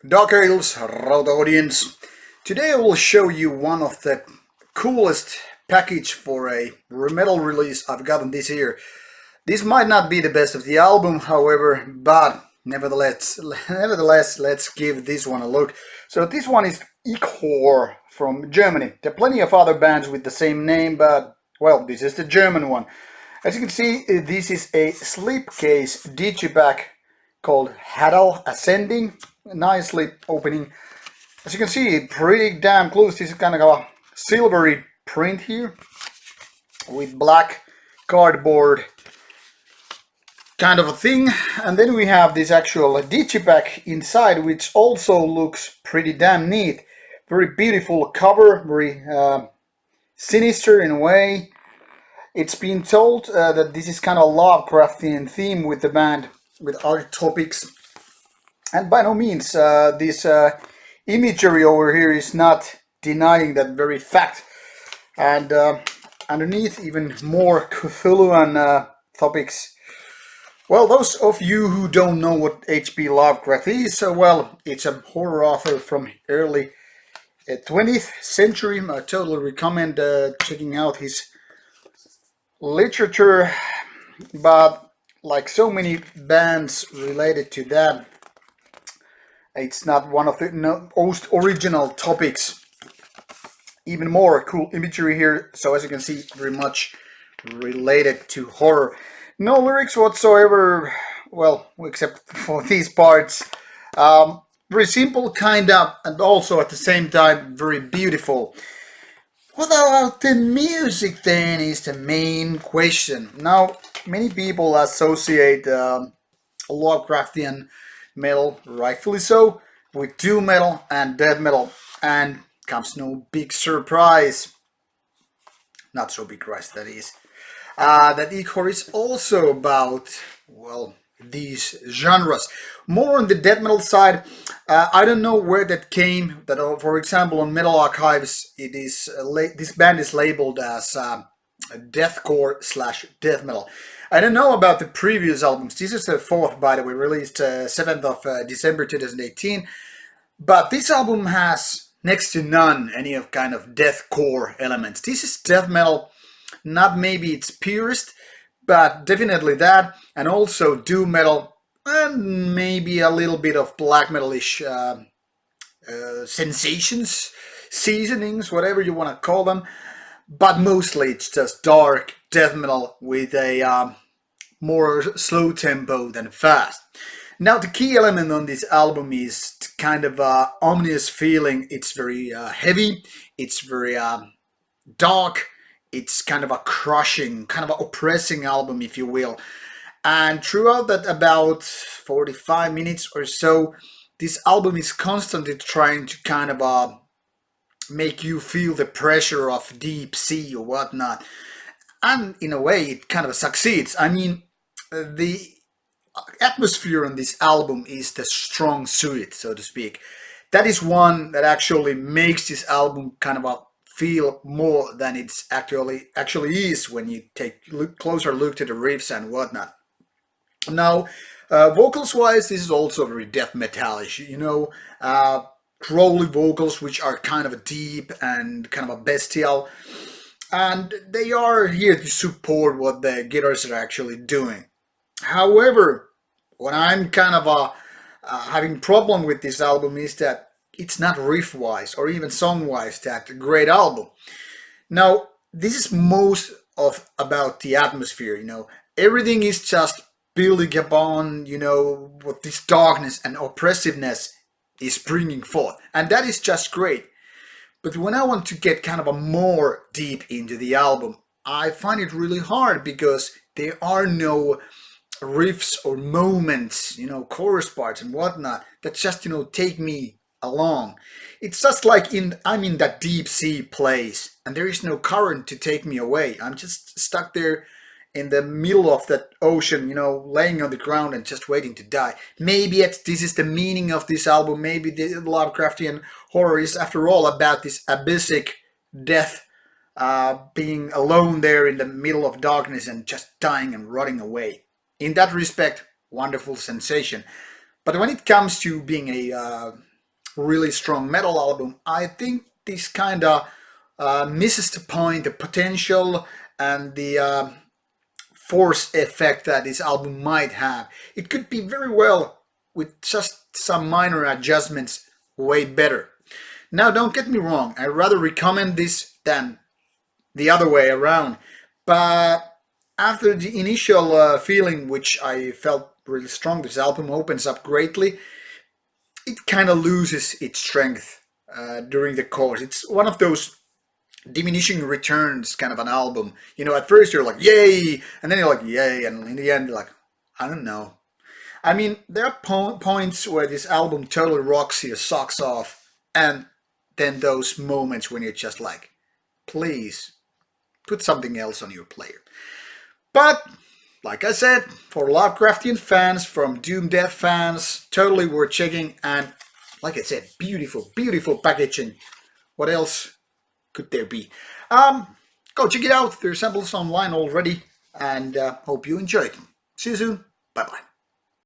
Dark Ales, Rauta audience. Today I will show you one of the coolest package for a metal release I've gotten this year. This might not be the best of the album, however, but nevertheless, let's give this one a look. So this one is Ichor from Germany. There are plenty of other bands with the same name, but well, this is the German one. As you can see, this is a slipcase digipack called Hadal Ascending. Nicely opening. As you can see, pretty damn close. This is kind of a silvery print here with black cardboard kind of a thing. And then we have this actual digipack inside, which also looks pretty damn neat. Very beautiful cover, very sinister in a way. It's been told that this is kind of Lovecraftian theme with the band, with other topics. And by no means, this imagery over here is not denying that very fact. And underneath, even more Cthulhuan topics. Well, those of you who don't know what H.P. Lovecraft is, well, it's a horror author from early 20th century. I totally recommend checking out his literature. But like so many bands related to that, it's not one of the most original topics. Even more cool imagery here. So as you can see, very much related to horror. No lyrics whatsoever, well, except for these parts. Very simple, kind of, and also at the same time very beautiful. What about the music then is the main question. Now, many people associate Lovecraftian metal, rightfully so, with doom metal and death metal, and comes no big surprise, not so big surprise that is, that Ichor is also about, well, these genres. More on the death metal side, I don't know where that came, that for example on Metal Archives, it is this band is labeled as deathcore / death metal. I don't know about the previous albums. This is the fourth, by the way, released 7th of December 2018. But this album has next to none any of kind of deathcore elements. This is death metal, not maybe its purest, but definitely that, and also doom metal, and maybe a little bit of black metalish sensations, seasonings, whatever you want to call them. But mostly it's just dark death metal with a more slow tempo than fast. Now the key element on this album is kind of a ominous feeling. It's very heavy, it's very dark, it's kind of a crushing, kind of an oppressing album, if you will. And throughout that about 45 minutes or so, this album is constantly trying to kind of make you feel the pressure of deep sea or whatnot. And in a way, it kind of succeeds. I mean, the atmosphere on this album is the strong suit, so to speak. That is one that actually makes this album kind of feel more than it's actually is when you take a closer look to the riffs and whatnot. Now, vocals wise, this is also very death metalish, you know, growly vocals which are kind of deep and kind of a bestial, and they are here to support what the guitars are actually doing. However, what I'm kind of having problem with this album is that it's not riff wise or even song wise that great album. Now, this is most of about the atmosphere, you know, everything is just building upon, you know, what this darkness and oppressiveness is bringing forth, and that is just great. But when I want to get kind of a more deep into the album, I find it really hard because there are no riffs or moments, you know, chorus parts and whatnot that just, you know, take me along. It's just like I'm in that deep sea place and there is no current to take me away. I'm just stuck there in the middle of that ocean, you know, laying on the ground and just waiting to die. Maybe this is the meaning of this album. Maybe the Lovecraftian horror is after all about this abyssic death, being alone there in the middle of darkness and just dying and rotting away. In that respect, wonderful sensation. But when it comes to being a really strong metal album, I think this kind of misses the point, the potential, and the force effect that this album might have. It could be very well, with just some minor adjustments, way better. Now, don't get me wrong, I rather recommend this than the other way around. But after the initial feeling, which I felt really strong, this album opens up greatly. It kind of loses its strength during the course. It's one of those diminishing returns kind of an album. You know, at first you're like, yay, and then you're like, yay, and in the end you're like, I don't know. I mean, there are points where this album totally rocks your socks off, and then those moments when you're just like, please, put something else on your player. But, like I said, for Lovecraftian fans, from Doom Death fans, totally worth checking, and like I said, beautiful, beautiful packaging. What else could there be? Go check it out. There's samples online already, and hope you enjoyed. See you soon. Bye bye.